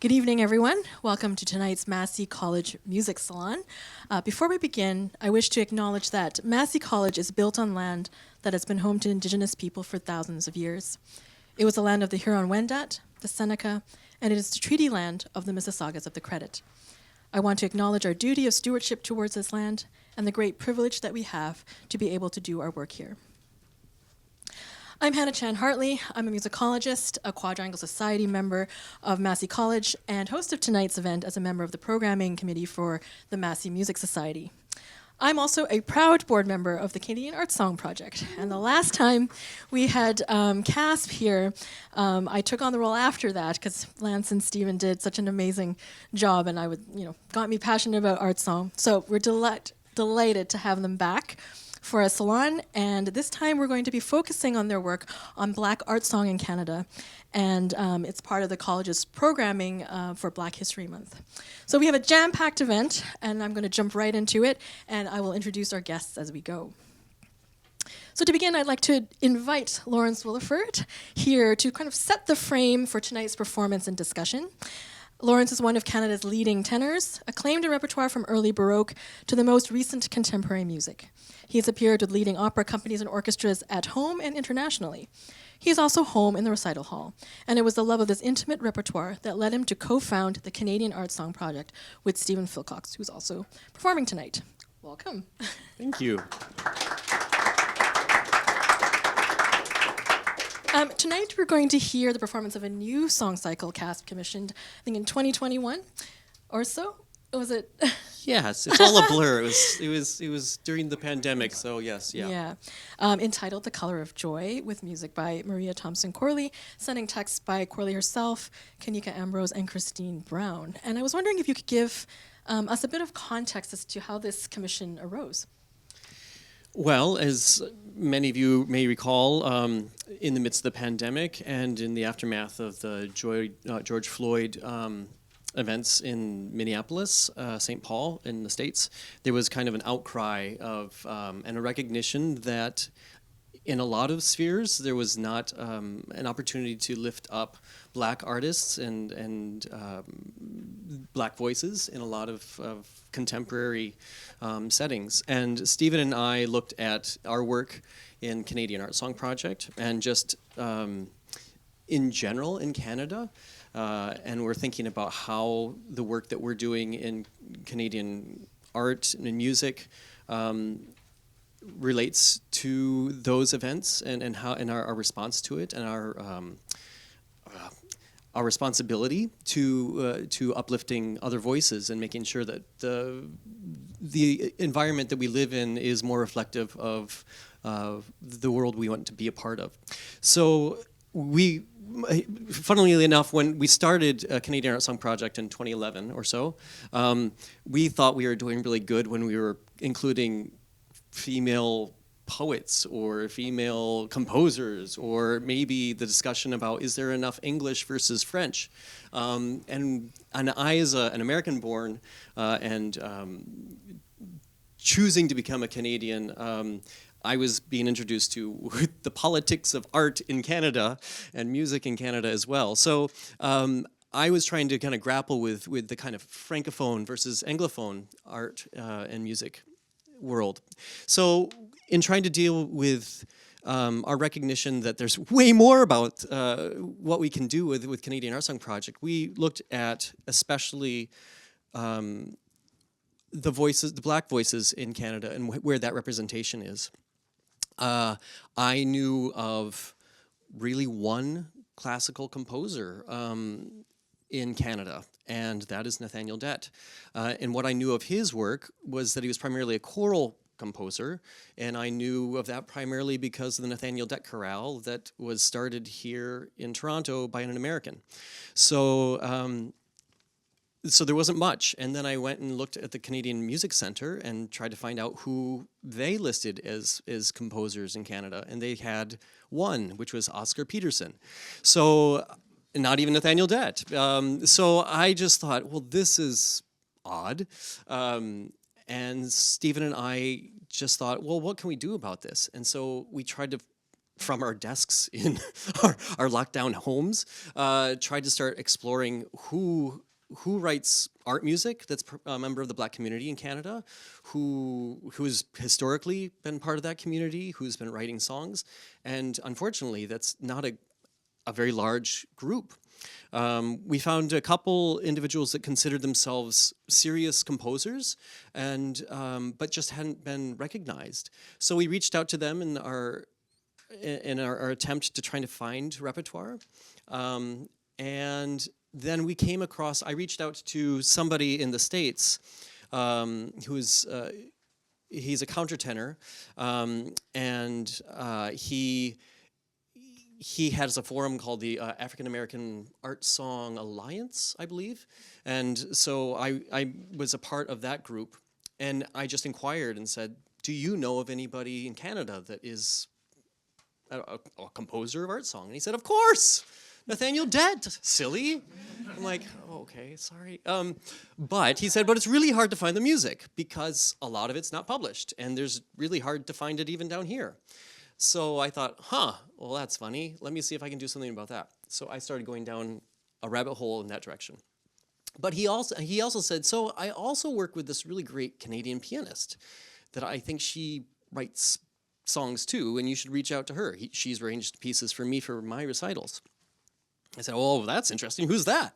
Good evening, everyone. Welcome to tonight's Massey College Music Salon. Before we begin, I wish to acknowledge that Massey College is built on land that has been home to Indigenous people for thousands of years. It was the land of the Huron-Wendat, the Seneca, and it is the treaty land of the Mississaugas of the Credit. I want to acknowledge our duty of stewardship towards this land and the great privilege that we have to be able to do our work here. I'm Hannah Chan Hartley. I'm a musicologist, a Quadrangle Society member of Massey College, and host of tonight's event as a member of the programming committee for the Massey Music Society. I'm also a proud board member of the Canadian Art Song Project, and the last time we had CASP here, I took on the role after that because Lance and Steven did such an amazing job, and got me passionate about art song. So we're delighted to have them back for a salon, and this time we're going to be focusing on their work on Black art song in Canada, and it's part of the college's programming for Black History Month. So we have a jam-packed event, and I'm going to jump right into it, and I will introduce our guests as we go. So to begin, I'd like to invite Lawrence Williford here to kind of set the frame for tonight's performance and discussion. Lawrence is one of Canada's leading tenors, acclaimed in repertoire from early Baroque to the most recent contemporary music. He has appeared with leading opera companies and orchestras at home and internationally. He is also home in the recital hall, and it was the love of this intimate repertoire that led him to co-found the Canadian Art Song Project with Steven Philcox, who's also performing tonight. Welcome. Thank you. Tonight we're going to hear the performance of a new song cycle CASP commissioned, I think in 2021 or so. Was it? Yes, it's all a blur. It was during the pandemic, so yes, yeah. Entitled "The Color of Joy," with music by Maria Thompson Corley, sending texts by Corley herself, Kanika, Ambrose, and Christene, Browne. And I was wondering if you could give us a bit of context as to how this commission arose. Well, as many of you may recall, in the midst of the pandemic and in the aftermath of the George Floyd events in Minneapolis, St. Paul in the States, there was kind of an outcry of and a recognition that in a lot of spheres there was not an opportunity to lift up Black artists and Black voices in a lot of contemporary settings. And Steven and I looked at our work in Canadian Art Song Project and just in general in Canada, and we're thinking about how the work that we're doing in Canadian art and music relates to those events and how and our response to it and our responsibility to uplifting other voices and making sure that the environment that we live in is more reflective of the world we want to be a part of. So funnily enough, when we started Canadian Art Song Project in 2011 or so, we thought we were doing really good when we were including female poets or female composers, or maybe the discussion about is there enough English versus French. And I, as an American-born and choosing to become a Canadian, I was being introduced to the politics of art in Canada and music in Canada as well. So I was trying to kind of grapple with the kind of francophone versus anglophone art and music world. So in trying to deal with our recognition that there's way more about what we can do with Canadian Art Song Project, we looked at especially the Black voices in Canada and where that representation is. I knew of really one classical composer in Canada, and that is Nathaniel Dett. And what I knew of his work was that he was primarily a choral composer, and I knew of that primarily because of the Nathaniel Dett Chorale that was started here in Toronto by an American. So there wasn't much, and then I went and looked at the Canadian Music Centre and tried to find out who they listed as composers in Canada, and they had one, which was Oscar Peterson. So not even Nathaniel Dett. So I just thought, well, this is odd. And Steven and I just thought, well, what can we do about this? And so we tried to from our desks in our lockdown homes, tried to start exploring who writes art music that's a member of the Black community in Canada, who's historically been part of that community, who's been writing songs, and unfortunately, that's not a very large group. We found a couple individuals that considered themselves serious composers, and but just hadn't been recognized. So we reached out to them in our attempt to try to find repertoire, and then we came across. I reached out to somebody in the States who's. He's a countertenor, and he has a forum called the African American Art Song Alliance, I believe. And so I was a part of that group. And I just inquired and said, do you know of anybody in Canada that is a composer of art song? And he said, of course, Nathaniel Dett, silly. I'm like, oh, okay, sorry. But he said, but it's really hard to find the music because a lot of it's not published. And there's really hard to find it even down here. So I thought, well, that's funny. Let me see if I can do something about that. So I started going down a rabbit hole in that direction. But he also said, so I also work with this really great Canadian pianist that I think she writes songs too, and you should reach out to her. She's arranged pieces for me for my recitals. I said, oh, that's interesting. Who's that?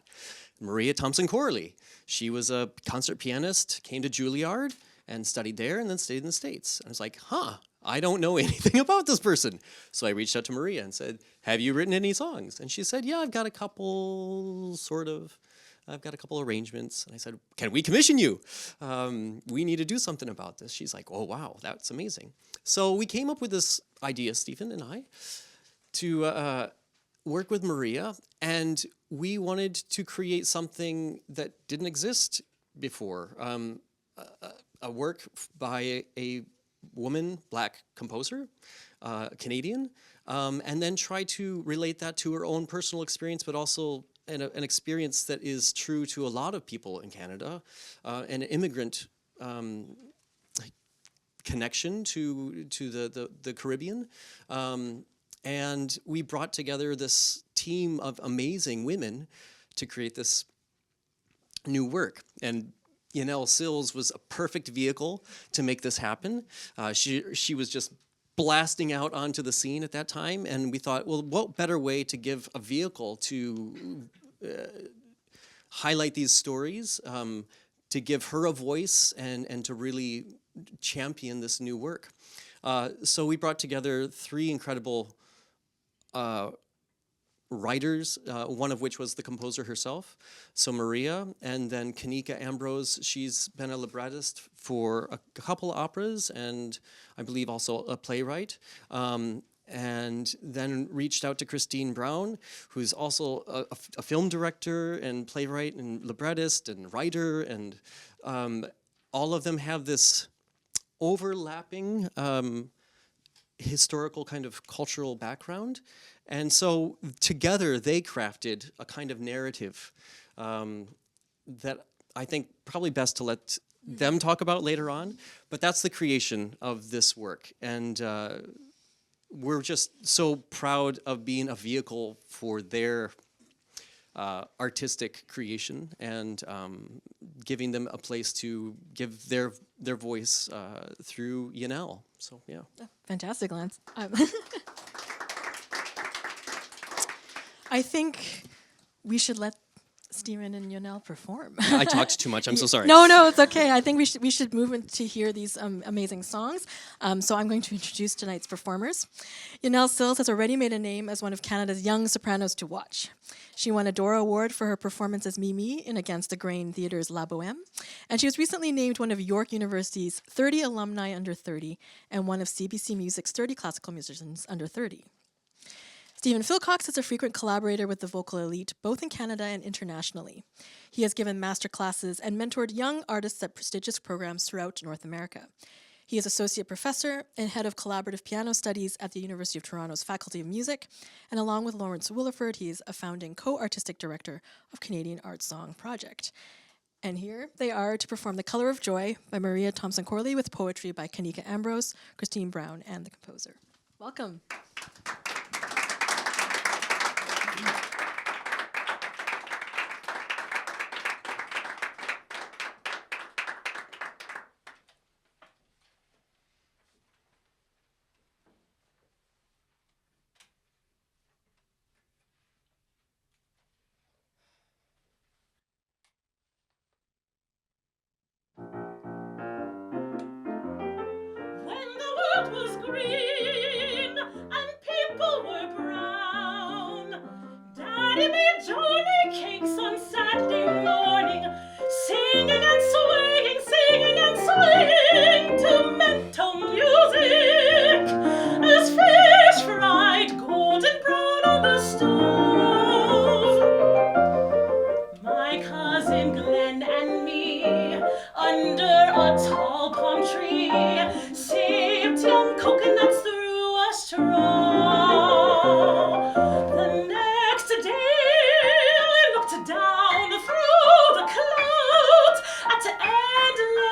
Maria Thompson Corley. She was a concert pianist, came to Juilliard and studied there and then stayed in the States. And I was like, I don't know anything about this person. So I reached out to Maria and said, have you written any songs? And she said, yeah, I've got a couple arrangements. And I said, can we commission you? We need to do something about this. She's like, oh, wow, that's amazing. So we came up with this idea, Stephen and I, to work with Maria. And we wanted to create something that didn't exist before. A work by a woman, Black composer, Canadian, and then try to relate that to her own personal experience, but also an experience that is true to a lot of people in Canada, an immigrant connection to the Caribbean. And we brought together this team of amazing women to create this new work. And Jonelle Sills was a perfect vehicle to make this happen. She was just blasting out onto the scene at that time, and we thought, well, what better way to give a vehicle to highlight these stories, to give her a voice, and to really champion this new work. So we brought together three incredible writers, one of which was the composer herself, so Maria, and then Kanika Ambrose. She's been a librettist for a couple operas, and I believe also a playwright. And then reached out to Christene Browne, who's also a film director and playwright and librettist and writer, and all of them have this overlapping historical kind of cultural background. And so together they crafted a kind of narrative that I think probably best to let them talk about later on. But that's the creation of this work. And we're just so proud of being a vehicle for their artistic creation and giving them a place to give their voice through Jonelle. So, yeah. Oh, fantastic, Lance. I think we should let Steven and Jonelle perform. I talked too much. I'm so sorry. No, it's okay. I think we should move in to hear these amazing songs. So I'm going to introduce tonight's performers. Jonelle Sills has already made a name as one of Canada's young sopranos to watch. She won a Dora Award for her performance as Mimi in Against the Grain Theatre's La Boheme, and she was recently named one of York University's 30 alumni under 30 and one of CBC Music's 30 classical musicians under 30. Steven Philcox is a frequent collaborator with the vocal elite, both in Canada and internationally. He has given master classes and mentored young artists at prestigious programs throughout North America. He is associate professor and head of collaborative piano studies at the University of Toronto's Faculty of Music, and along with Lawrence Williford, he is a founding co-artistic director of Canadian Art Song Project. And here they are to perform The Color of Joy by Maria Thompson Corley with poetry by Kanika Ambrose, Christene Browne, and the composer. Welcome. When the world was green and people were brown, Daddy made Johnny cakes on Saturday morning, singing and swaying to mental music, as fish fried golden brown on the stove. My cousin Glenn and me, under a tall palm tree, sipped young coconuts through a straw. The next day I looked down through the clouds at endless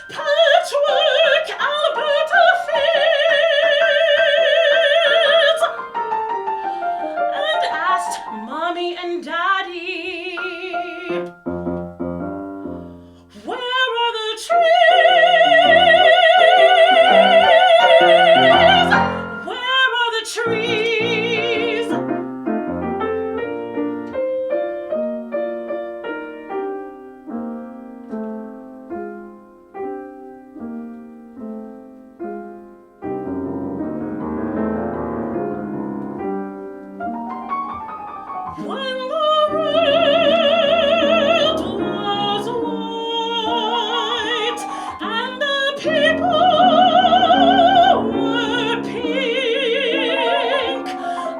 patchwork Alberta fields, and asked Mommy and Daddy, where are the trees? Where are the trees? When the world was white and the people were pink,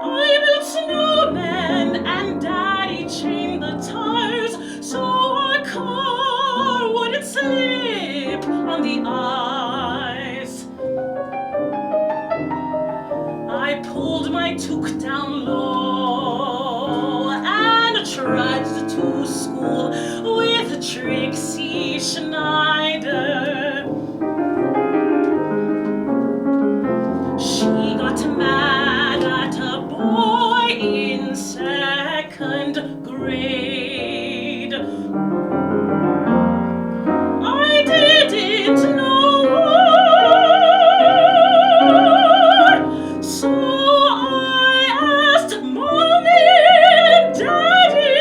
I built snowmen and Daddy chained the tires so our car wouldn't slip on the ice. I pulled my toque down low and trudged to school with Trixie Schneider. She got mad at a boy in second grade. I didn't know her, so I asked Mommy and Daddy,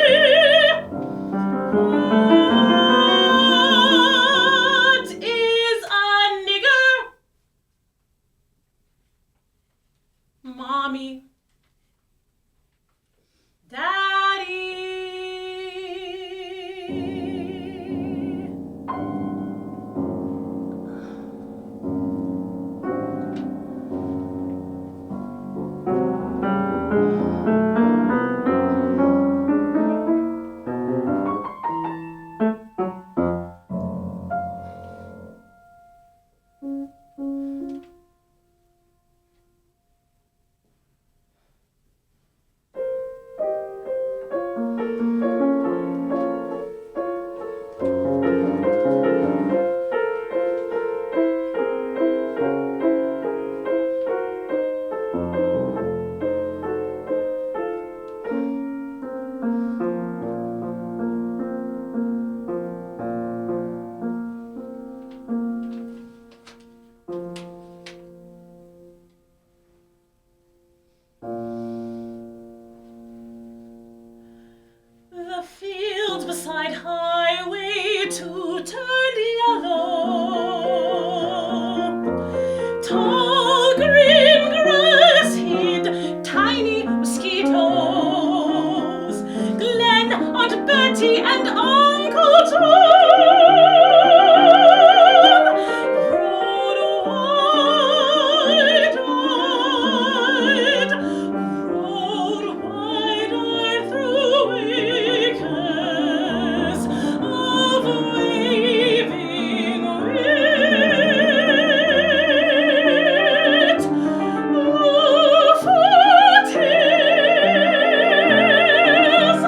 what is a nigger? Mommy, Daddy. The fields beside Highway 2 turned yellow. Tall green grass hid tiny mosquitoes. Glenn, Aunt Betty, and Uncle John rode wide-eyed, rode wide-eyed through acres of waving wheat. Oh, for 'tis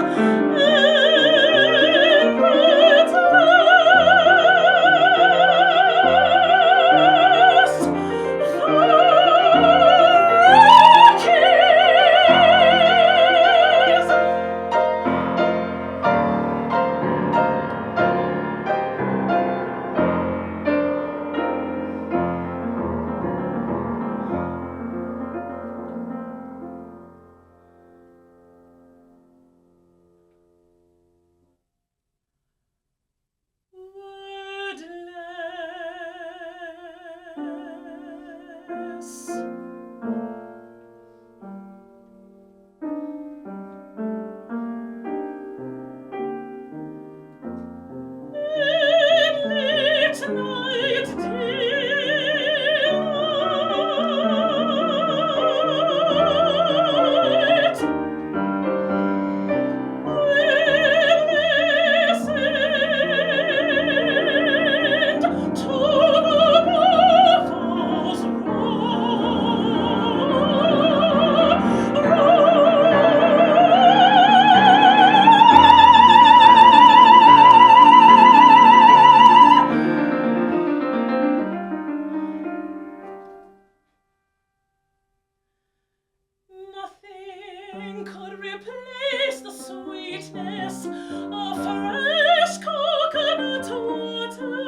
nothing could replace the sweetness of fresh coconut water.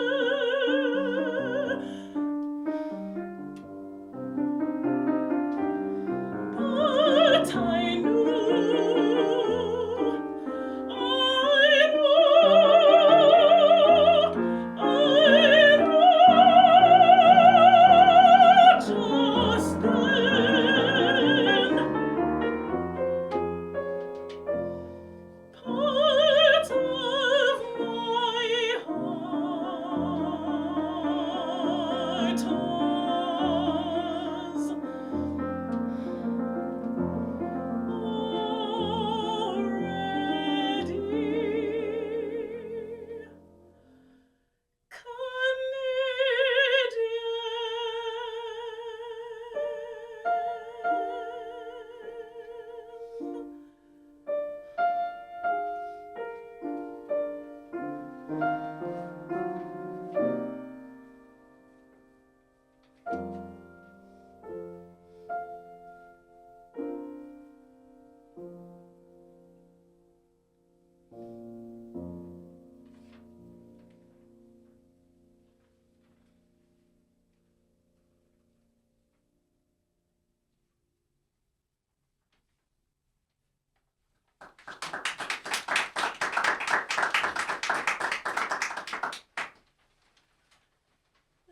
But I knew, just then, part of my heart was already Canadian.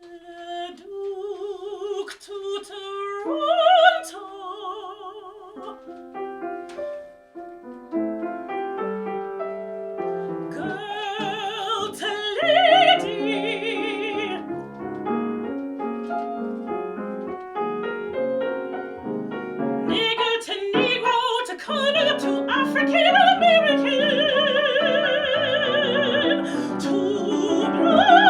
Le Duc to Toronto. Girl to lady. Nigger to Negro to color to African American to black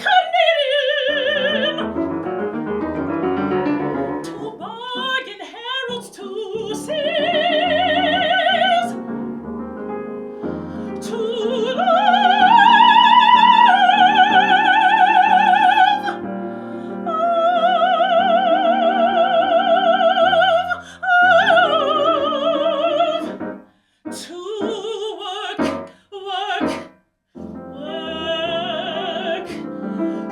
Canadian to bargain heralds to seas to to work, work, work,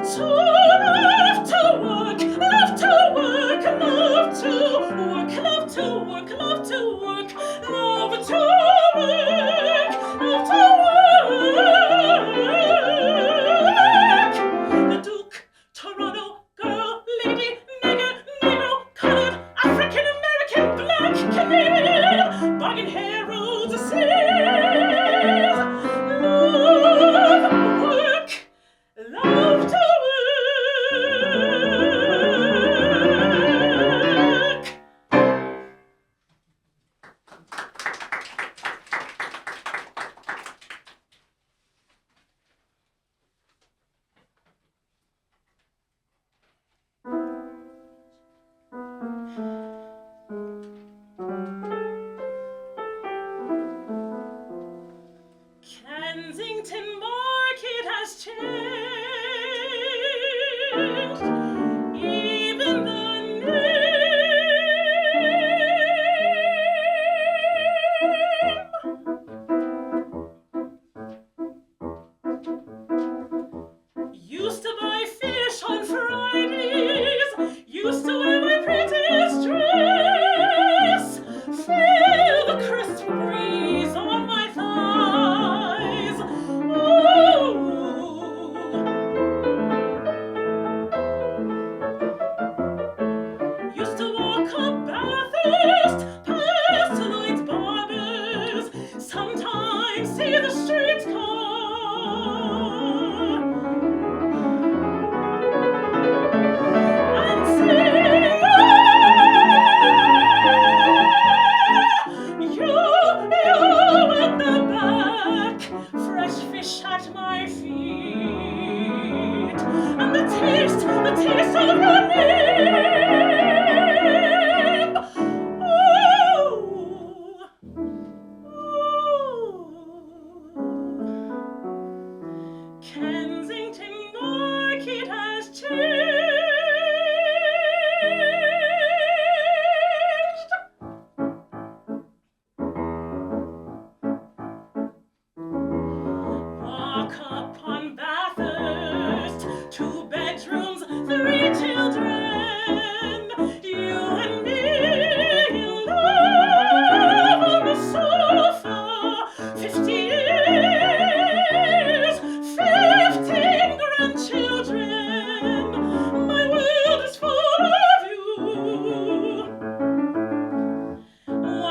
to love to work, love to work, love to work, love to work, love to work, love to work, love to work. The Duke, Toronto, girl, lady, nigger, negro, colored, African American, black Canadian, bargain heralds, seas, love, work, love to work.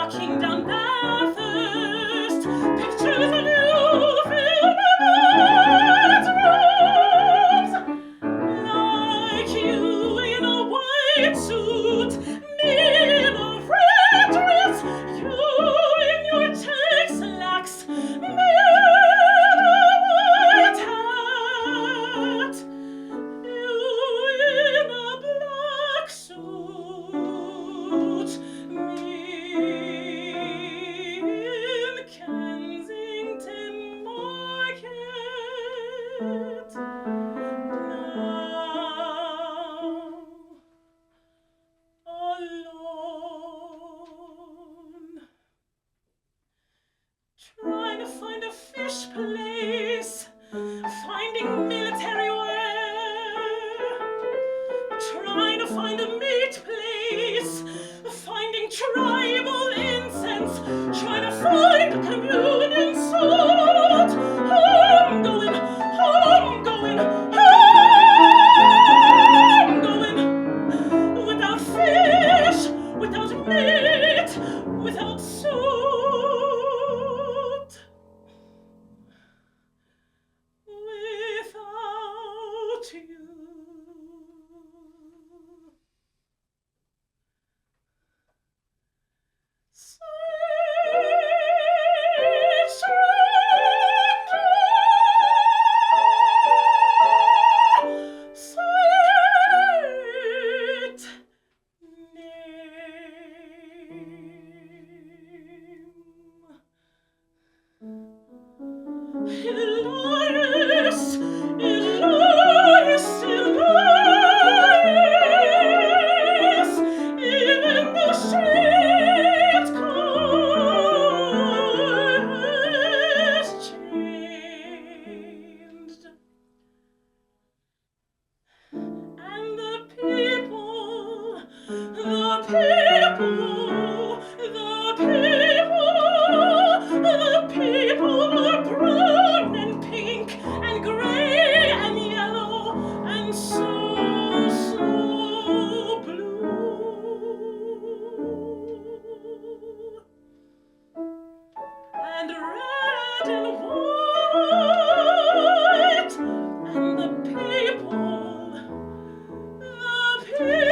walking down Bathurst, pictures of you fill my bedrooms. Like you in a white suit, me in a red dress, you in your tank slacks, me in a white hat, you in a black suit, me in Kensington Market. Alone, trying to find a fish place, finding military wear, trying to find a meat place, finding tribal incense, trying to find a communion salt. I'm going, I'm going, I'm going, without fish, without meat, without suit, without you. Elias, Elias, Elias, even the street car has changed, and the people, the people are brown and pink and gray and yellow and so blue and red and white, and the people are black.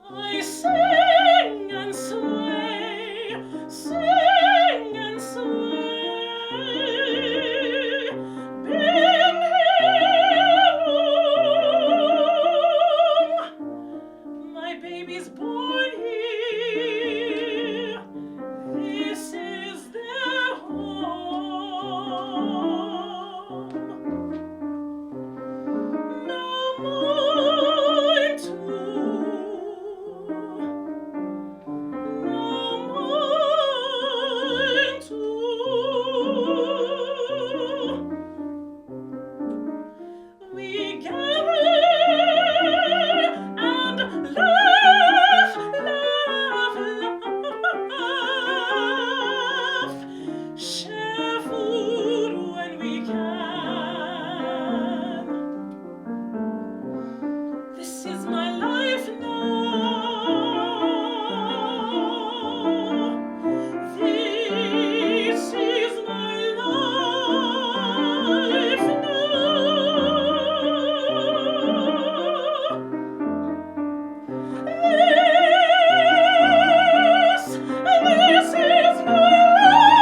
I sing and sway, sing and sway, been here long. My baby's born here, this is their home. No mine too, no mine too. We gather and laugh, laugh, laugh, share food when we can. This is my life now. This is my life now. This is my life.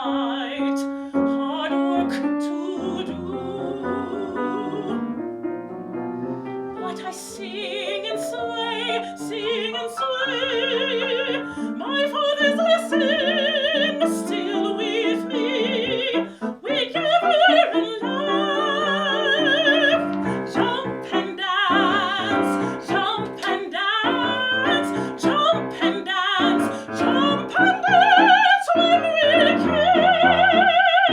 night, hard work to do. But I sing and sway, my father's lesson still with me. We gather and laugh, jump and dance, jump and dance, jump and dance, jump and dance when we can.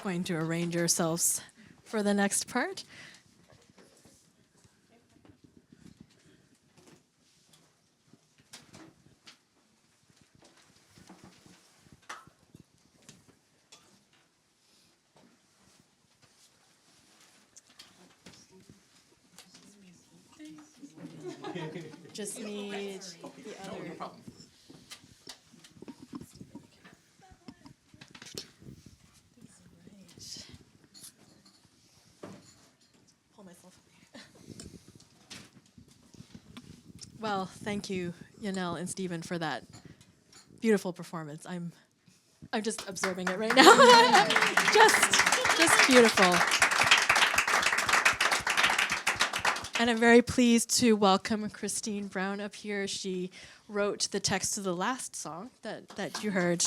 going to arrange yourselves for the next part. Just need the other. No problem. Pull myself up here. Well, thank you, Jonelle and Steven, for that beautiful performance. I'm just absorbing it right now. just beautiful. And I'm very pleased to welcome Christene Browne up here. She wrote the text to the last song that you heard.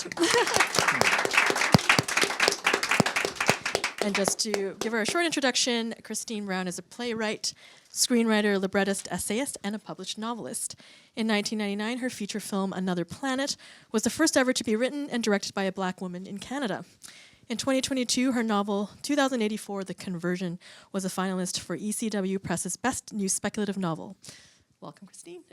And just to give her a short introduction, Christene Browne is a playwright, screenwriter, librettist, essayist, and a published novelist. In 1999, her feature film, Another Planet, was the first ever to be written and directed by a Black woman in Canada. In 2022, her novel, 2084, The Conversion, was a finalist for ECW Press's Best New Speculative Novel. Welcome, Christene.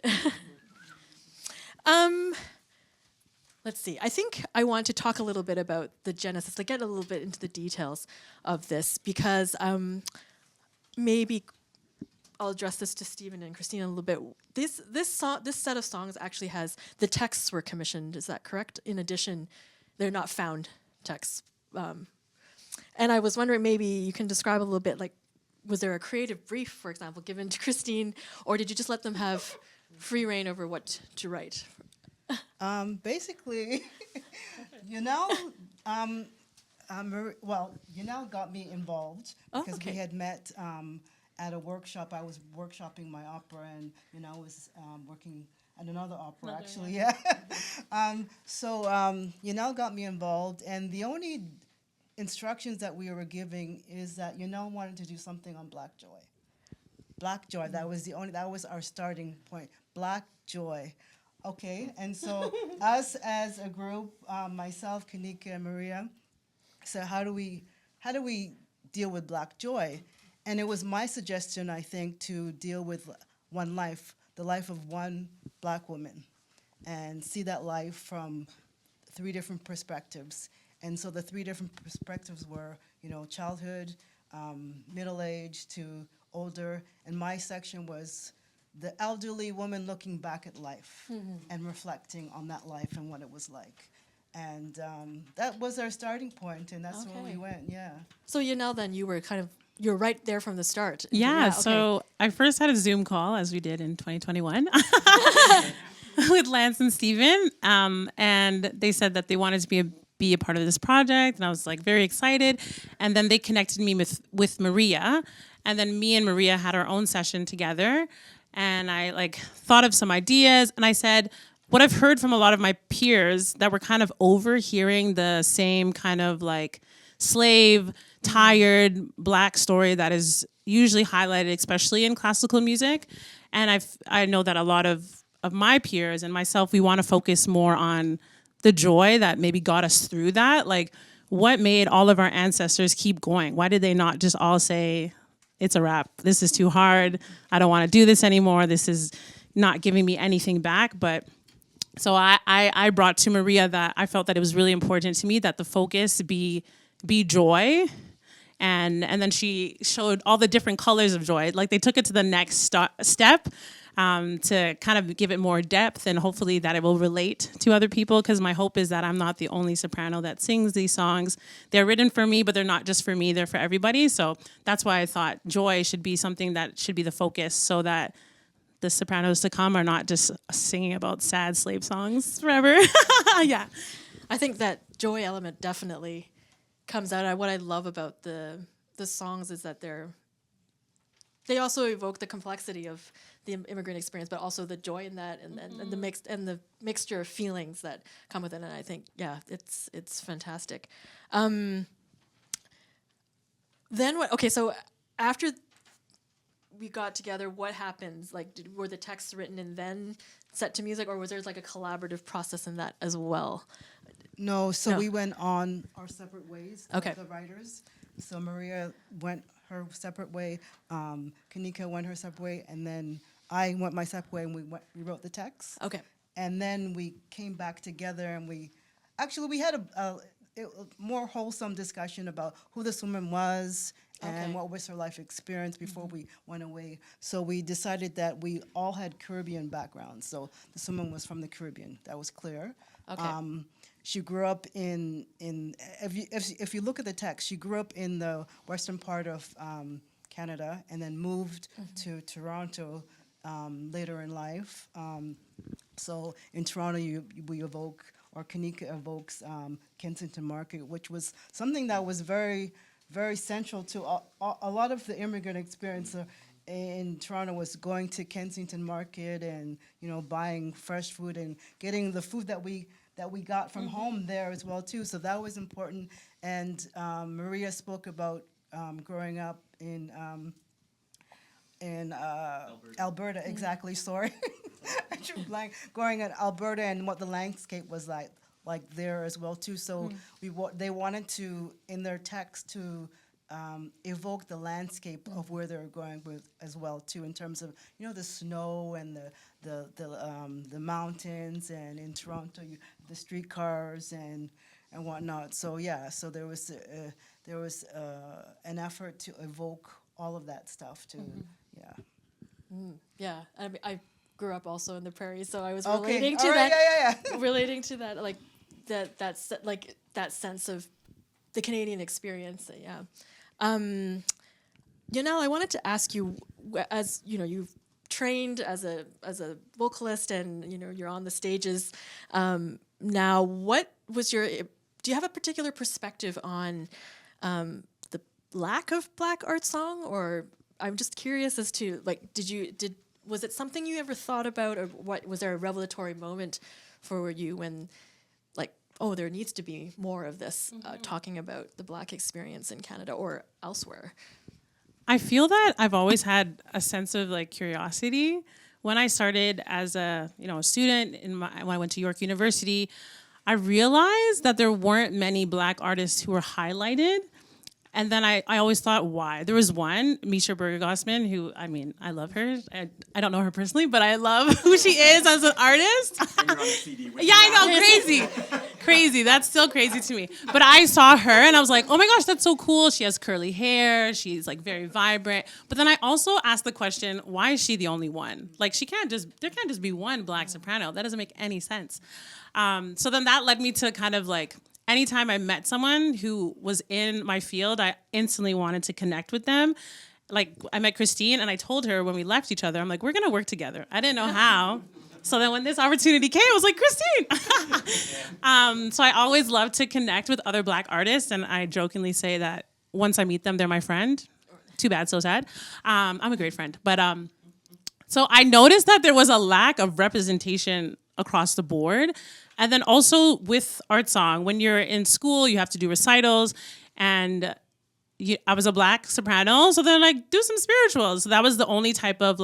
Let's see. I think I want to talk a little bit about the genesis, like get a little bit into the details of this, because maybe I'll address this to Steven and Christine a little bit. This set of songs actually has, the texts were commissioned, is that correct? In addition, they're not found texts. And I was wondering, maybe you can describe a little bit, like, was there a creative brief, for example, given to Christine, or did you just let them have free reign over what to write? Basically, Jonelle got me involved because we had met at a workshop. I was workshopping my opera, and was working at another opera, actually. Yeah. So Jonelle got me involved, and the only instructions that we were giving is that Jonelle wanted to do something on Black Joy. Black Joy. That was our starting point. Black Joy. Okay, and so us as a group, myself, Kanika, and Maria, said, how do we deal with Black Joy? And it was my suggestion, I think, to deal with one life, the life of one Black woman, and see that life from 3 different perspectives. And so the 3 different perspectives were, childhood, middle age to older, and my section was the elderly woman looking back at life and reflecting on that life and what it was like. And that was our starting point, and that's where we went, yeah. So Jonelle, then you're right there from the start. Yeah, so I first had a Zoom call, as we did in 2021, with Lance and Steven, and they said that they wanted to be a part of this project, and I was like very excited. And then they connected me with Maria, and then me and Maria had our own session together. And I thought of some ideas, and I said, what I've heard from a lot of my peers that we're kind of overhearing the same kind of slave, tired Black story that is usually highlighted, especially in classical music. And I know that a lot of my peers and myself, we want to focus more on the joy that maybe got us through that. Like, what made all of our ancestors keep going? Why did they not just all say, it's a wrap, this is too hard, I don't want to do this anymore, this is not giving me anything back? But so I brought to Maria that I felt that it was really important to me that the focus be joy. And then she showed all the different colors of joy. Like, they took it to the next step to kind of give it more depth, and hopefully that it will relate to other people, because my hope is that I'm not the only soprano that sings these songs. They're written for me, but they're not just for me, they're for everybody. So that's why I thought joy should be something that should be the focus, so that the sopranos to come are not just singing about sad slave songs forever. Yeah. I think that joy element definitely comes out. What I love about the songs is that they also evoke the complexity of the immigrant experience, but also the joy in that, and the mixture of feelings that come with it. And I think, yeah, it's fantastic. Then what? Okay, so after we got together, what happens? Like, were the texts written and then set to music, or was there like a collaborative process in that as well? No, so we went on our separate ways. Okay. The writers. So Maria went her separate way, Kanika went her separate way, and then I went my separate way, and we wrote the text. Okay. And then we came back together, and we had a more wholesome discussion about who this woman was and what was her life experience before we went away. So we decided that we all had Caribbean backgrounds. So this woman was from the Caribbean. That was clear. Okay. She grew up in if you look at the text, she grew up in the western part of Canada and then moved to Toronto later in life. So in Toronto, we evoke, or Kanika evokes Kensington Market, which was something that was very, very central to a lot of the immigrant experience in Toronto was going to Kensington Market and, buying fresh food and getting the food that we got from home there as well too. So that was important. And Maria spoke about growing up in Alberta, exactly. Sorry, I drew blank. Growing in Alberta and what the landscape was like there as well too. So they wanted to, in their text, to evoke the landscape of where they're going with as well too, in terms of the snow and the mountains, and in Toronto the streetcars and whatnot. So so there was an effort to evoke all of that stuff too. Yeah, I grew up also in the prairies, so I was Okay. relating to All right, that. yeah. Relating to that, like that sense of the Canadian experience. Yeah. I wanted to ask you, as you've trained as a vocalist, and you're on the stages now. What was do you have a particular perspective on the lack of Black art song, or I'm just curious as to was it something you ever thought about, or was there a revelatory moment for you when there needs to be more of this talking about the Black experience in Canada or elsewhere? I feel that I've always had a sense of curiosity. When I started as a student when I went to York University, I realized that there weren't many Black artists who were highlighted. And then I always thought, why? There was one, Misha Berger-Gossman, who, I love her. I don't know her personally, but I love who she is as an artist. And you're on the CD with Yeah, I know, crazy. That's still crazy to me. But I saw her and I was like, oh my gosh, that's so cool. She has curly hair. She's very vibrant. But then I also asked the question, why is she the only one? There can't just be one Black soprano. That doesn't make any sense. So then that led me to kind of anytime I met someone who was in my field, I instantly wanted to connect with them. I met Christene and I told her when we left each other, I'm like, we're going to work together. I didn't know how. So then when this opportunity came, I was like, Christene. So I always love to connect with other Black artists. And I jokingly say that once I meet them, they're my friend. Too bad, so sad. I'm a great friend. But so I noticed that there was a lack of representation across the board. And then also with art song, when you're in school, you have to do recitals. And I was a Black soprano, so they're do some spirituals. So that was the only type of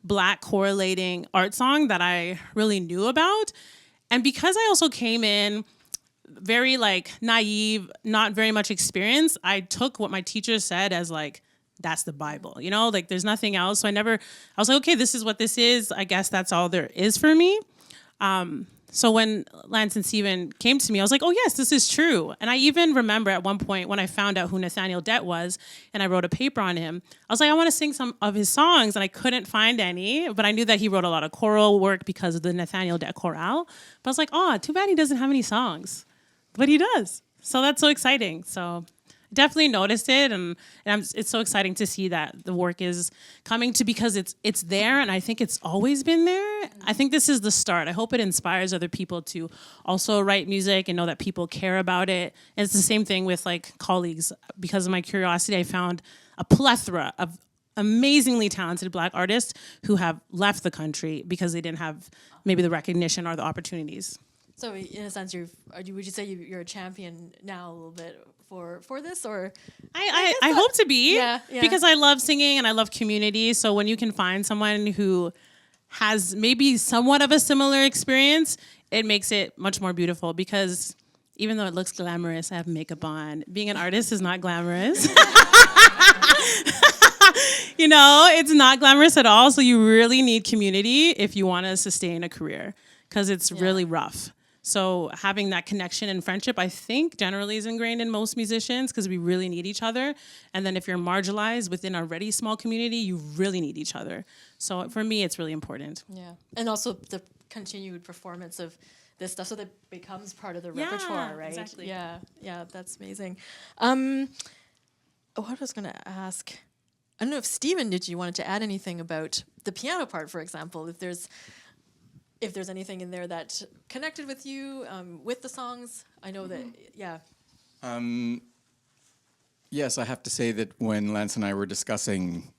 Black correlating art song that I really knew about. And because I also came in very naive, not very much experience, I took what my teacher said as that's the Bible, there's nothing else. So I was like, okay, this is what this is. I guess that's all there is for me. So when Lance and Steven came to me, I was like, oh, yes, this is true. And I even remember at one point when I found out who Nathaniel Dett was and I wrote a paper on him, I was like, I want to sing some of his songs. And I couldn't find any, but I knew that he wrote a lot of choral work because of the Nathaniel Dett choral. But I was like, oh, too bad he doesn't have any songs. But he does. So that's so exciting. So definitely noticed it, and it's so exciting to see that the work is coming to, because it's there, and I think it's always been there. I think this is the start. I hope it inspires other people to also write music and know that people care about it. And it's the same thing with colleagues. Because of my curiosity, I found a plethora of amazingly talented Black artists who have left the country because they didn't have maybe the recognition or the opportunities. So in a sense, would you say you're a champion now a little bit for this, or I hope to be, yeah. because I love singing and I love community. So when you can find someone who has maybe somewhat of a similar experience, it makes it much more beautiful. Because even though it looks glamorous, I have makeup on. Being an artist is not glamorous. You know, it's not glamorous at all. So you really need community if you want to sustain a career, because it's really rough. So having that connection and friendship, I think, generally is ingrained in most musicians, because we really need each other. And then if you're marginalized within a already small community, you really need each other. So for me, it's really important. Yeah, and also the continued performance of this stuff, so that becomes part of the repertoire, right? Exactly. Yeah, that's amazing. What I was going to ask, I don't know if Steven, did you want to add anything about the piano part, for example? If there's anything in there that connected with you, with the songs. I know that, yeah. Yes, I have to say that when Lance and I were discussing,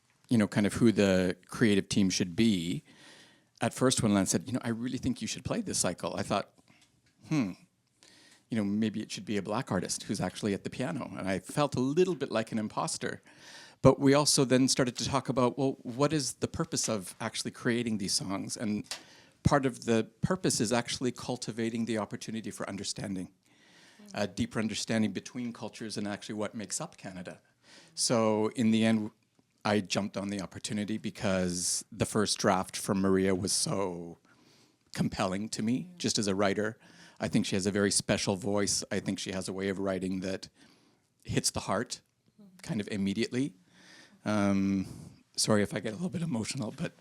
kind of who the creative team should be, at first when Lance said, I really think you should play this cycle, I thought, maybe it should be a black artist who's actually at the piano. And I felt a little bit like an imposter. But we also then started to talk about, well, what is the purpose of actually creating these songs? And part of the purpose is actually cultivating the opportunity for understanding, a deeper understanding between cultures and actually what makes up Canada. So in the end, I jumped on the opportunity because the first draft from Maria was so compelling to me, just as a writer. I think she has a very special voice. I think she has a way of writing that hits the heart kind of immediately. Sorry if I get a little bit emotional, but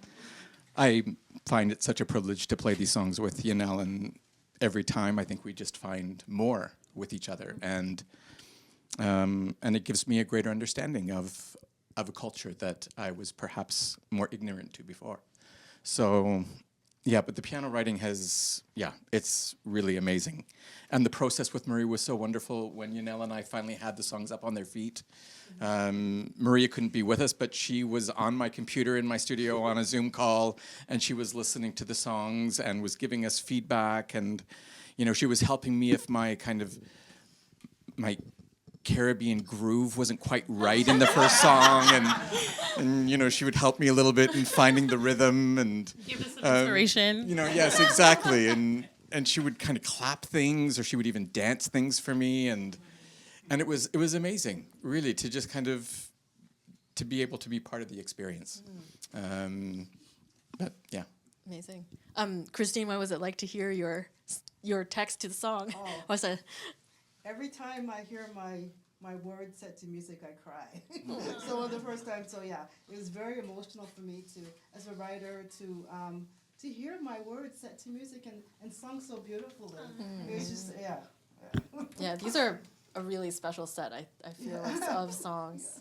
I find it such a privilege to play these songs with Jonelle, and every time I think we just find more with each other, and it gives me a greater understanding of a culture that I was perhaps more ignorant to before. So, yeah, but the piano writing it's really amazing. And the process with Maria was so wonderful. When Jonelle and I finally had the songs up on their feet, Maria couldn't be with us, but she was on my computer in my studio on a Zoom call, and she was listening to the songs and was giving us feedback. And, she was helping me if my Caribbean groove wasn't quite right in the first song, and she would help me a little bit in finding the rhythm and Give us some inspiration. Yes, exactly, and she would kind of clap things, or she would even dance things for me, and it was amazing, really, to just kind of to be able to be part of the experience. But yeah, Amazing. Christene, what was it like to hear your text to the song? Oh. Was it? Every time I hear my words set to music, I cry. So the first time, it was very emotional for me as a writer, to hear my words set to music and sung so beautifully. It was just, Yeah, these are a really special set, I feel, of songs.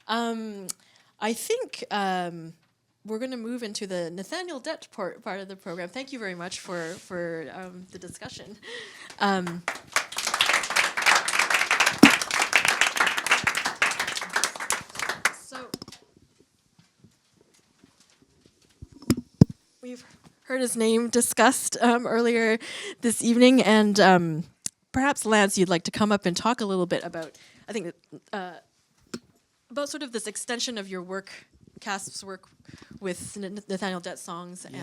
I think we're going to move into the Nathaniel Dett part of the program. Thank you very much for the discussion. We've heard his name discussed earlier this evening, and perhaps, Lance, you'd like to come up and talk a little bit about, I think, about sort of this extension of your work, CASP's work with Nathaniel Dett songs, and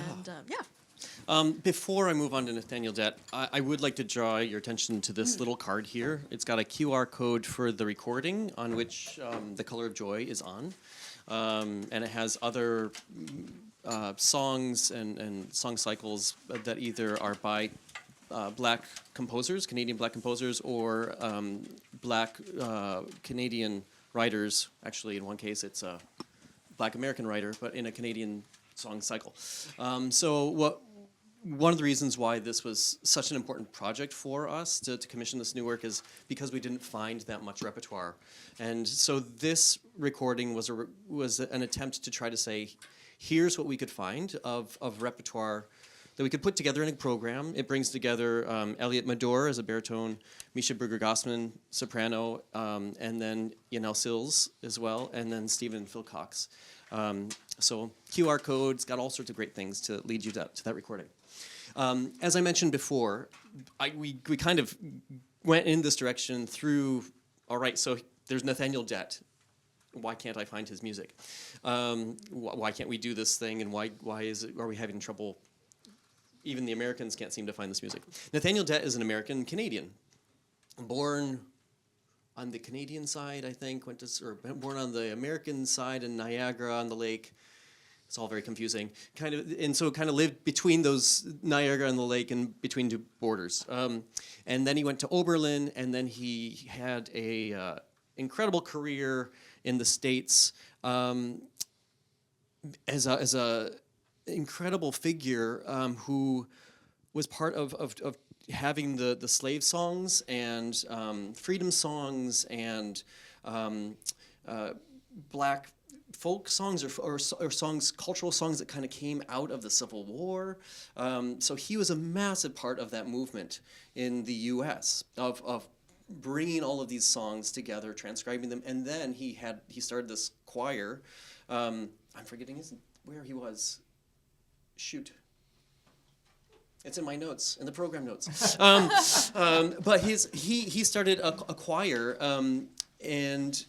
Before I move on to Nathaniel Dett, I would like to draw your attention to this little card here. It's got a QR code for the recording on which The Color of Joy is on, and it has other songs and song cycles that either are by black composers, Canadian black composers, or black Canadian writers. Actually, in one case, it's a black American writer, but in a Canadian song cycle. One of the reasons why this was such an important project for us to commission this new work is because we didn't find that much repertoire. And so this recording was an attempt to try to say, here's what we could find of repertoire that we could put together in a program. It brings together Elliot Mador as a baritone, Misha Bruger-Gossman, soprano, and then Jonelle Sills as well, and then Steven Philcox. So QR codes, got all sorts of great things to lead you to that recording. As I mentioned before, we kind of went in this direction through, all right, so there's Nathaniel Dett. Why can't I find his music? Why can't we do this thing, and why are we having trouble? Even the Americans can't seem to find this music. Nathaniel Dett is an American-Canadian, born on the Canadian side, I think, born on the American side in Niagara on the lake. It's all very confusing. Kind of lived between those Niagara and the lake and between two borders. And then he went to Oberlin, and then he had a incredible career in the States as a incredible figure who was part of having the slave songs and freedom songs and black folk songs or songs, cultural songs that kind of came out of the Civil War. So he was a massive part of that movement in the U.S. of bringing all of these songs together, transcribing them, and then he started this choir. I'm forgetting where he was. Shoot. It's in my notes, in the program notes. But he started a choir and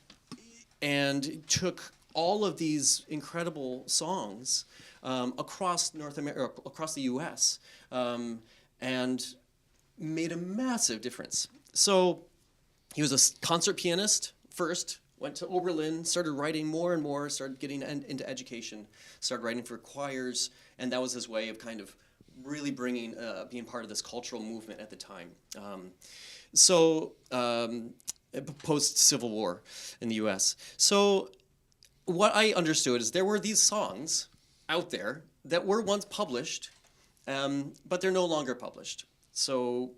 took all of these incredible songs across North America, across the U.S., and made a massive difference. So he was a concert pianist first, went to Oberlin, started writing more and more, started getting into education, started writing for choirs, and that was his way of kind of really being part of this cultural movement at the time. Post-Civil War in the U.S. So what I understood is there were these songs out there that were once published, but they're no longer published. So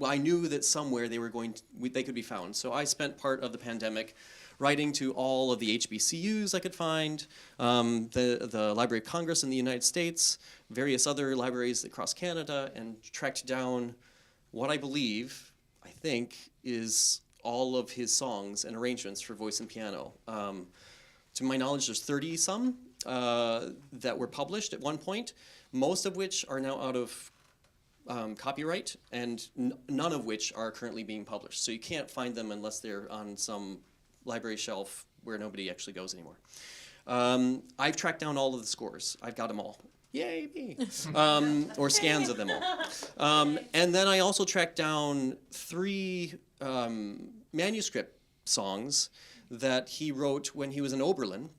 I knew that somewhere they could be found. So I spent part of the pandemic writing to all of the HBCUs I could find, the Library of Congress in the United States, various other libraries across Canada, and tracked down what I think, is all of his songs and arrangements for voice and piano. To my knowledge, there's 30-some that were published at one point, most of which are now out of copyright, and none of which are currently being published. So you can't find them unless they're on some library shelf where nobody actually goes anymore. I've tracked down all of the scores. I've got them all. Yay, me. Or scans of them all. And then I also tracked down 3 manuscript songs that he wrote when he was in Oberlin,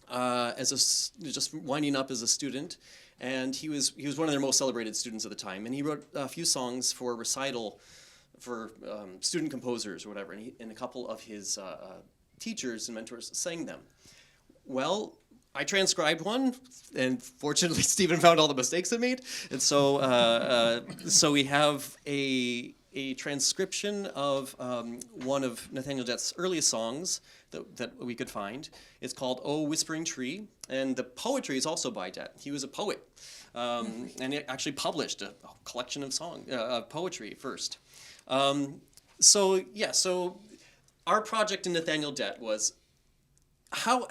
just winding up as a student. And he was one of their most celebrated students at the time. And he wrote a few songs for recital for student composers or whatever. And a couple of his teachers and mentors sang them. Well, I transcribed one, and fortunately Steven found all the mistakes I made. And so we have a transcription of one of Nathaniel Dett's earliest songs that we could find. It's called "Oh Whispering Tree," and the poetry is also by Dett. He was a poet, and he actually published a collection of poetry first. So our project in Nathaniel Dett was how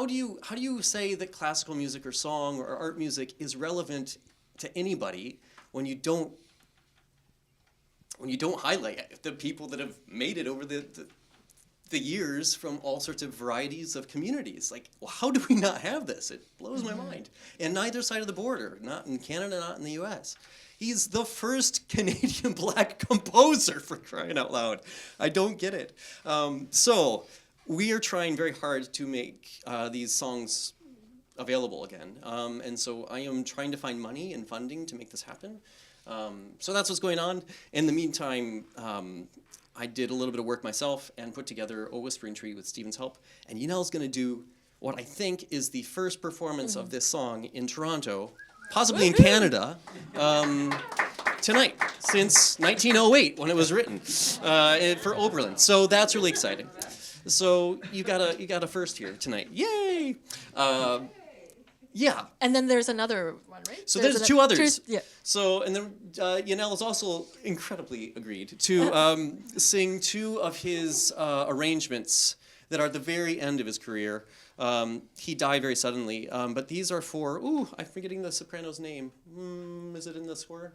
do you say that classical music or song or art music is relevant to anybody when you don't highlight the people that have made it over the years from all sorts of varieties of communities? Like, well, how do we not have this? It blows my mind. And neither side of the border, not in Canada, not in the U.S. He's the first Canadian black composer, for crying out loud. I don't get it. So we are trying very hard to make these songs available again. And so I am trying to find money and funding to make this happen. So that's what's going on. In the meantime, I did a little bit of work myself and put together "O Whispering Tree" with Steven's help. And Jonelle's going to do what I think is the first performance of this song in Toronto, possibly in Canada, tonight, since 1908 when it was written for Oberlin. So that's really exciting. So you got a first here tonight. Yay! Yeah. And then there's another one, right? So there's 2 others. Yeah. So, and then Jonelle has also incredibly agreed to sing 2 of his arrangements that are at the very end of his career. He died very suddenly. But these are for, I'm forgetting the soprano's name. Is it in the score?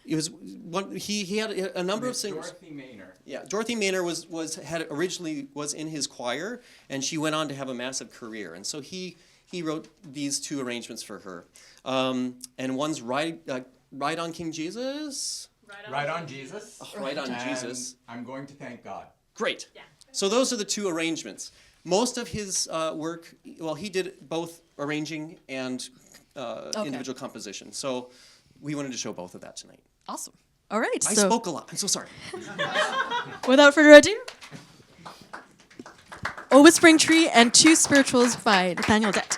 It was one. He had a number of singers. Dorothy Maynor. Yeah, Dorothy Maynor had originally was in his choir, and she went on to have a massive career. And so he wrote these two arrangements for her. And one's Right on King Jesus. Right on Jesus. Right on Jesus. I'm going to thank God. Great. Yeah. So those are the two arrangements. Most of his work, well, he did both arranging and individual composition. So we wanted to show both of that tonight. Awesome. All right. I spoke a lot. I'm so sorry. Without further ado, O Whispering Tree and Two Spirituals by Nathaniel Dett.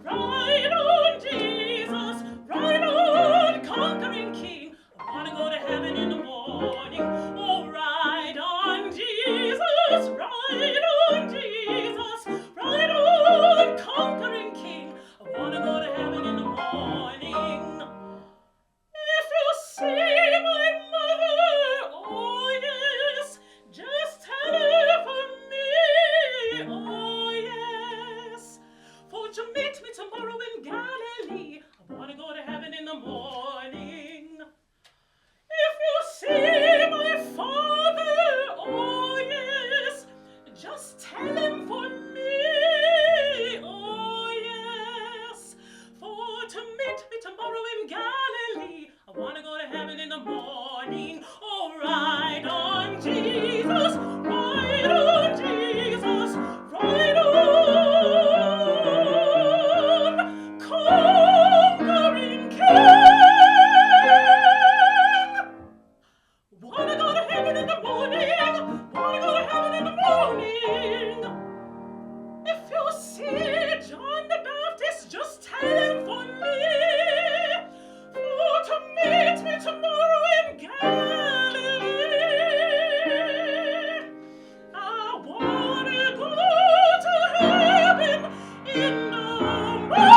ride on, Jesus, ride on, conquering King. I wanna go to heaven in the morning. Oh, ride on, Jesus, ride on, Jesus, ride on, conquering King. I wanna go to heaven in the morning. If you see my mother, oh yes, just tell her for me, oh yes, for to meet me tomorrow in Galilee. I wanna go to heaven in the morning. If you see my father, oh yes, just tell him for me, oh yes, for to meet me tomorrow in Galilee. I wanna go to heaven in the morning. Oh, ride on, Jesus, ride on, Jesus, ride on, conquering King. Wanna go to heaven in the morning. Wanna go to heaven in the morning. If you see John the Baptist, just tell him for me. For to meet me tomorrow in Galilee. I wanna go to heaven in the morning.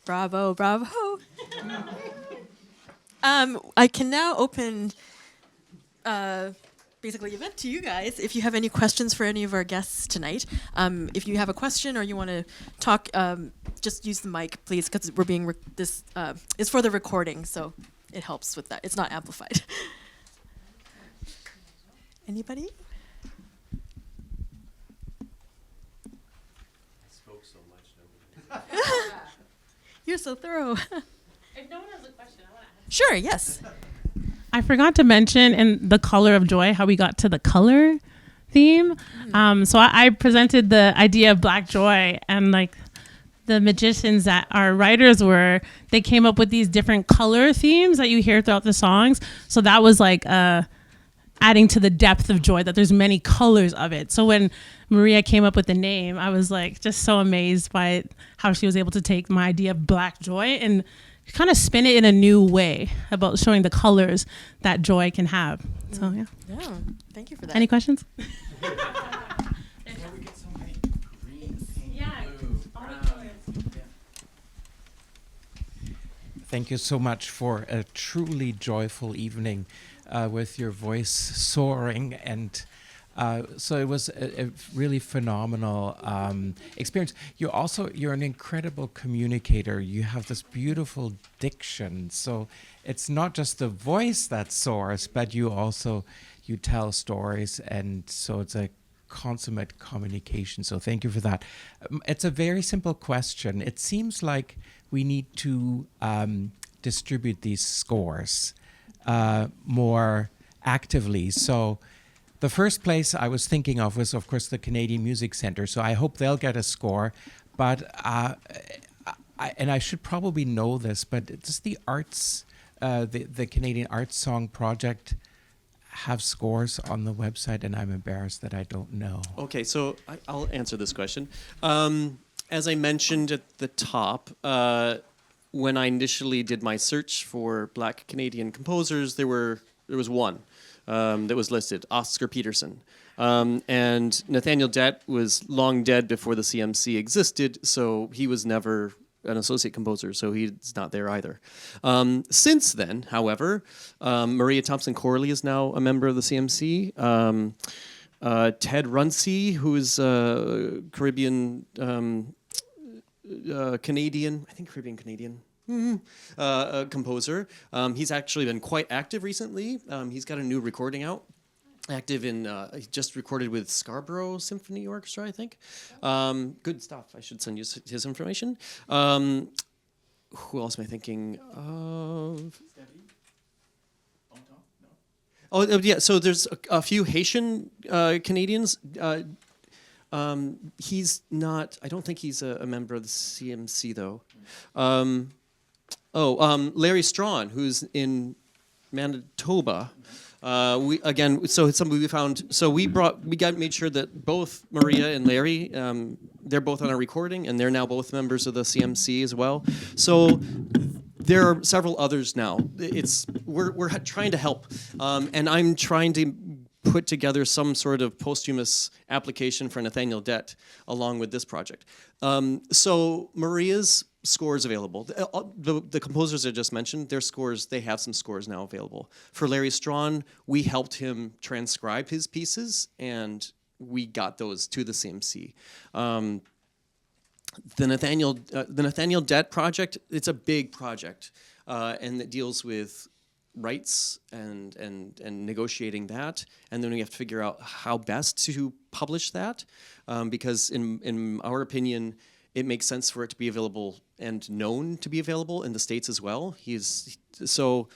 Bravo, bravo. I can now open basically the event to you guys. If you have any questions for any of our guests tonight, if you have a question or you want to talk, just use the mic, please, because we're being this is for the recording, so it helps with that. It's not amplified. Anybody? I spoke so much. You're so thorough. If no one has a question, I want to ask. Sure, yes. I forgot to mention in the color of joy how we got to the color theme. So I presented the idea of black joy, and like the magicians that our writers were, they came up with these different color themes that you hear throughout the songs. So that was like adding to the depth of joy, that there's many colors of it. So when Maria came up with the name, I was like just so amazed by it, how she was able to take my idea of black joy and kind of spin it in a new way about showing the colors that joy can have. So yeah. Yeah, thank you for that. Any questions? Thank you so much for a truly joyful evening with your voice soaring, and so it was a really phenomenal experience. You're an incredible communicator. You have this beautiful diction. So it's not just the voice that soars, but you tell stories, and so it's a consummate communication. So thank you for that. It's a very simple question. It seems like we need to distribute these scores more actively. So the first place I was thinking of was, of course, the Canadian Music Centre. So I hope they'll get a score. But I should probably know this, but does the arts, the Canadian Arts Song Project, have scores on the website? And I'm embarrassed that I don't know. Okay, so I'll answer this question. As I mentioned at the top, when I initially did my search for Black Canadian composers, there was one that was listed, Oscar Peterson. And Nathaniel Dett was long dead before the CMC existed, so he was never an associate composer, so he's not there either. Since then, however, Maria Thompson Corley is now a member of the CMC. Ted Runcie, who is Caribbean Canadian, I think Caribbean Canadian, composer. He's actually been quite active recently. He's got a new recording out. Active in, he just recorded with Scarborough Symphony Orchestra, I think. Good stuff. I should send you his information. who else am I thinking of? Oh, yeah. So there's a few Haitian Canadians. He's not. I don't think he's a member of the CMC though. Larry Strawn, who's in Manitoba. So it's somebody we found. So made sure that both Maria and Larry, they're both on our recording, and they're now both members of the CMC as well. So there are several others now. We're trying to help, and I'm trying to put together some sort of posthumous application for Nathaniel Dett along with this project. So Maria's score is available. The composers I just mentioned, their scores, they have some scores now available. For Larry Strawn, we helped him transcribe his pieces, and we got those to the CMC. The Nathaniel Dett project, it's a big project, and it deals with rights and negotiating that, and then we have to figure out how best to publish that, because in our opinion, it makes sense for it to be available and known to be available in the States as well. So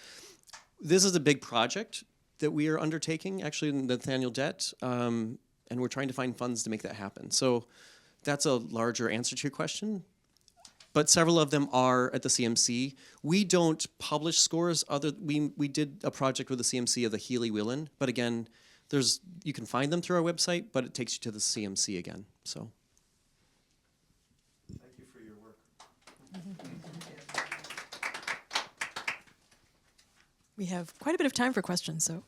this is a big project that we are undertaking, actually, in Nathaniel Dett, and we're trying to find funds to make that happen. So that's a larger answer to your question. But several of them are at the CMC. We don't publish scores. We did a project with the CMC of the Healy Willen, but again, you can find them through our website, but it takes you to the CMC again. So. Thank you for your work. We have quite a bit of time for questions, so.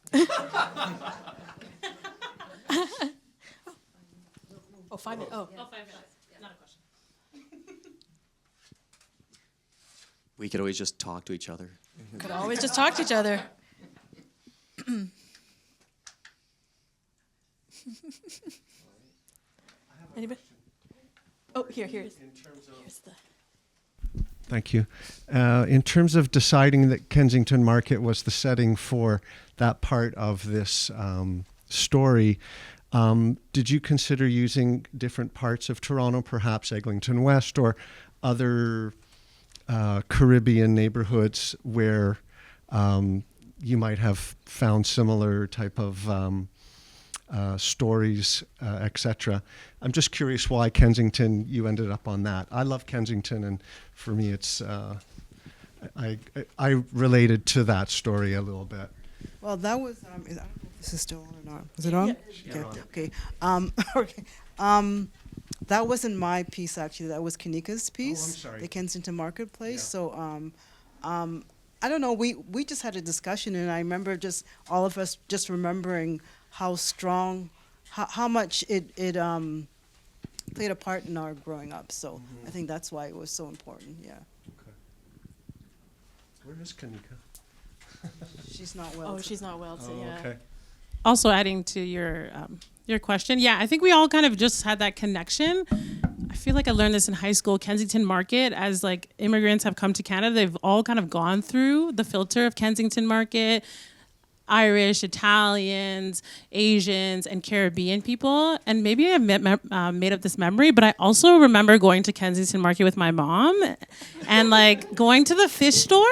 Oh, 5 minutes. Oh. 5 minutes. Not a question. We could always just talk to each other. Could always just talk to each other. Anybody? Oh, here's the. Thank you. In terms of deciding that Kensington Market was the setting for that part of this story, did you consider using different parts of Toronto, perhaps Eglinton West or other Caribbean neighborhoods where you might have found similar type of stories, etc.? I'm just curious why Kensington, you ended up on that. I love Kensington, and for me it's, I related to that story a little bit. Well, that was, I don't know if this is still on or not. Is it on? Yeah. Okay. Okay. That wasn't my piece, actually. That was Kanika's piece. Oh, I'm sorry. The Kensington Marketplace. Yeah. So, I don't know. We just had a discussion, and I remember just all of us just remembering how strong, how much it played a part in our growing up. So I think that's why it was so important. Yeah. Okay. Where is Kanika? She's not well. Oh, she's not well, so yeah. Okay. Also adding to your question, yeah, I think we all kind of just had that connection. I feel like I learned this in high school. Kensington Market, as like immigrants have come to Canada, they've all kind of gone through the filter of Kensington Market. Irish, Italians, Asians, and Caribbean people. And maybe I've made up this memory, but I also remember going to Kensington Market with my mom and like going to the fish store.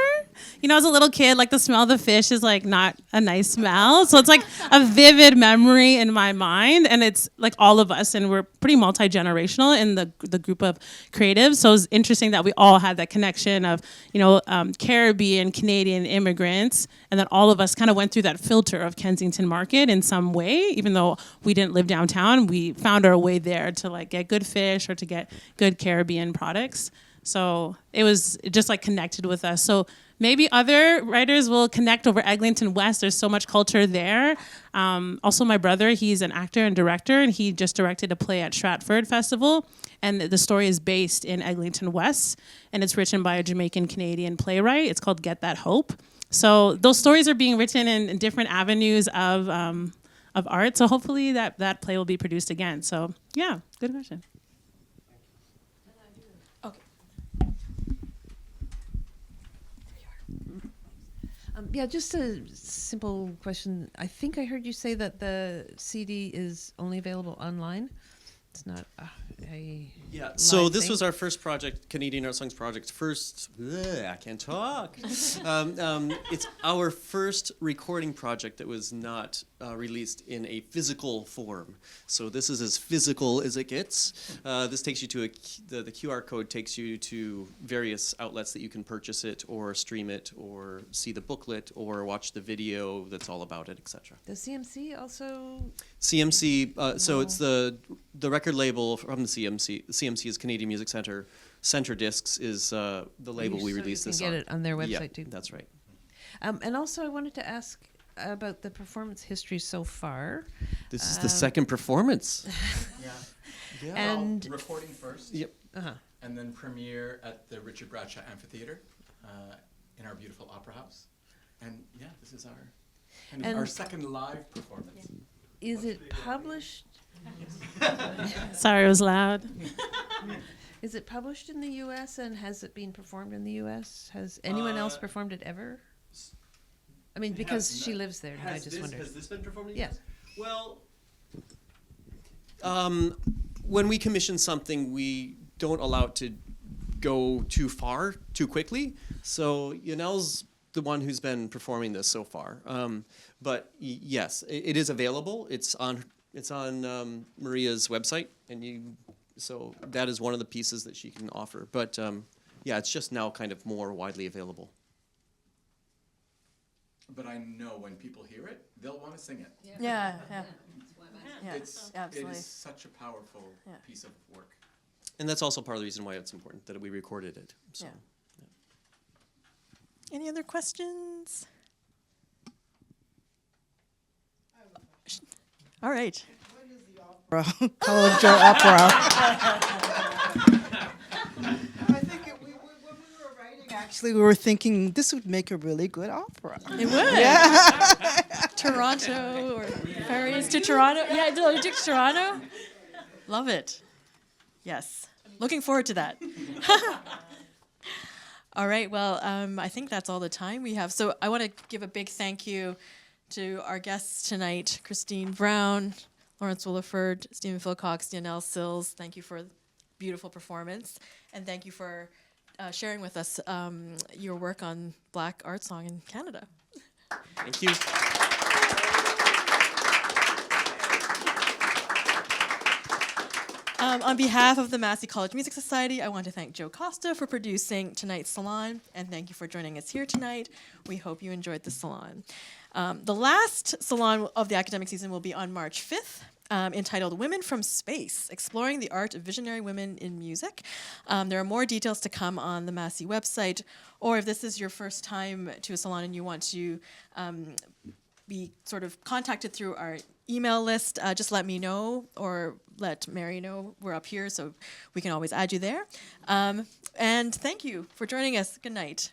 You know, as a little kid, like the smell of the fish is like not a nice smell. So it's like a vivid memory in my mind. And it's like all of us, and we're pretty multi-generational in the group of creatives. So it's interesting that we all had that connection of, you know, Caribbean, Canadian immigrants. And then all of us kind of went through that filter of Kensington Market in some way. Even though we didn't live downtown, we found our way there to like get good fish or to get good Caribbean products. So it just like connected with us. So maybe other writers will connect over Eglinton West. There's so much culture there. Also, my brother, he's an actor and director, and he just directed a play at Stratford Festival. And the story is based in Eglinton West, and it's written by a Jamaican-Canadian playwright. It's called Get That Hope. So those stories are being written in different avenues of art. So hopefully that play will be produced again. So yeah, good question. Yeah, just a simple question. I think I heard you say that the CD is only available online. It's not. Yeah, so live this thing? was our first project, Canadian Art Songs project. I can't talk. It's our first recording project that was not released in a physical form. So this is as physical as it gets. This takes you to the QR code takes you to various outlets that you can purchase it or stream it or see the booklet or watch the video that's all about it, etc. Does CMC also? CMC, so it's the record label from the CMC. The CMC is Canadian Music Centre. Centre Discs is the label we released this on. You can get it on their website Yeah, too. that's right. And also, I wanted to ask about the performance history so far. This is the second performance. Yeah. And recording first. Yep. And then premiere at the Richard Bradshaw Amphitheatre in our beautiful opera house. And yeah, this is our second live performance. is it published? Sorry, it was loud. Is it published in the U.S. and has it been performed in the U.S.? Has anyone else performed it ever? I mean, because she lives there, and I just wondered. Has this been performed in the Yeah. US? Well, when we commission something, we don't allow it to go too far too quickly. So Jonelle's the one who's been performing this so far. But yes, it is available. It's on Maria's website, and so that is one of the pieces that she can offer. But yeah, it's just now kind of more widely available. But I know when people hear it, they'll want to sing it. Yeah, yeah. Yeah, It absolutely. is such a powerful piece of work. And that's also part of the reason why it's important that we recorded it. So. Yeah. Any other questions? All right. College opera. I think when we were writing, actually, we were thinking this would make a really good opera. It would. Yeah. Toronto or Paris to Toronto. Yeah, to Toronto. Love it. Yes. Looking forward to that. All right. Well, I think that's all the time we have. So I want to give a big thank you to our guests tonight, Christene Browne, Lawrence Williford, Steven Philcox, Jonelle Sills. Thank you for a beautiful performance. And thank you for sharing with us your work on Black art song in Canada. Thank you. On behalf of the Massey College Music Society, I want to thank Joe Costa for producing tonight's Salon, and thank you for joining us here tonight. We hope you enjoyed the Salon. The last Salon of the academic season will be on March 5th, entitled Women from Space, Exploring the Art of Visionary Women in Music. There are more details to come on the Massey website, or if this is your first time to a Salon and you want to be sort of contacted through our email list, just let me know or let Mary know. We're up here, so we can always add you there. And thank you for joining us. Good night.